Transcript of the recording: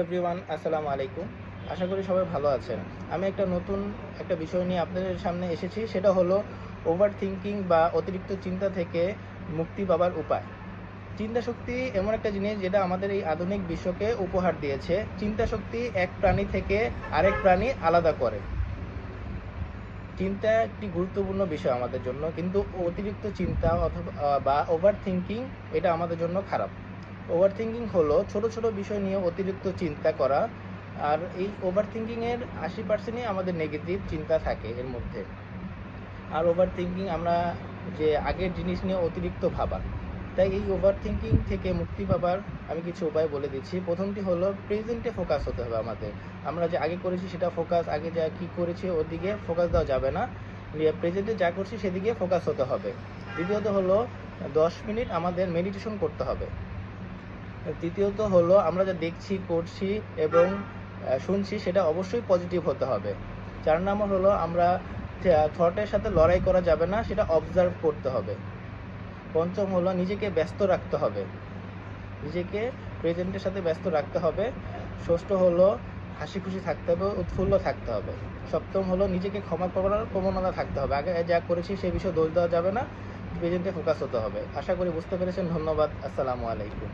Everyone, আসসালামু আলাইকুম। আশা করি সবাই ভালো আছেন। আমি নতুন একটা বিষয় নিয়ে আপনাদের সামনে এসেছি। সেটা হলো ওভার থিঙ্কিং বা অতিরিক্ত চিন্তা থেকে মুক্তি পাবার উপায়। চিন্তা শক্তি এমন একটা জিনিস যেটা আমাদের এই আধুনিক বিশ্বকে উপহার দিয়েছে। চিন্তা শক্তি এক প্রাণী থেকে আরেক প্রাণী আলাদা করে। চিন্তা একটি গুরুত্বপূর্ণ বিষয় আমাদের জন্য, কিন্তু অতিরিক্ত চিন্তা অথবা বা ওভার থিঙ্কিং এটা আমাদের জন্য খারাপ। ওভার থিঙ্কিং হলো ছোট ছোট বিষয় নিয়ে অতিরিক্ত চিন্তা করা, আর এই ওভার থিঙ্কিংয়ের 80%ই আমাদের নেগেটিভ চিন্তা থাকে এর মধ্যে। আর ওভার থিঙ্কিং আমরা যে আগের জিনিস নিয়ে অতিরিক্ত ভাবা। তাই এই ওভার থিঙ্কিং থেকে মুক্তি পাবার আমি কিছু উপায় বলে দিচ্ছি। প্রথমটি হলো প্রেজেন্টে ফোকাস হতে হবে আমাদের। আমরা যে আগে করেছি সেটা ফোকাস, আগে যা কী করেছি ওর দিকে ফোকাস দেওয়া যাবে না, প্রেজেন্টে যা করছি সেদিকে ফোকাস হতে হবে। দ্বিতীয়ত হলো 10 মিনিট আমাদের মেডিটেশন করতে হবে। তৃতীয়ত হলো আমরা যা দেখছি, করছি এবং শুনছি সেটা অবশ্যই পজিটিভ হতে হবে। 4 নম্বর হলো আমরা থটের সাথে লড়াই করা যাবে না, সেটা অবজার্ভ করতে হবে। পঞ্চম হলো নিজেকে ব্যস্ত রাখতে হবে, নিজেকে প্রেজেন্টের সাথে ব্যস্ত রাখতে হবে। ষষ্ঠ হলো হাসি খুশি থাকতে হবে, উৎফুল্ল থাকতে হবে। সপ্তম হলো নিজেকে ক্ষমা করার প্রবণতা থাকতে হবে। আগে যা করেছি সে বিষয়ে দোষ দেওয়া যাবে না, প্রেজেন্টে ফোকাস হতে হবে। আশা করি বুঝতে পেরেছেন। ধন্যবাদ। আসসালামু আলাইকুম।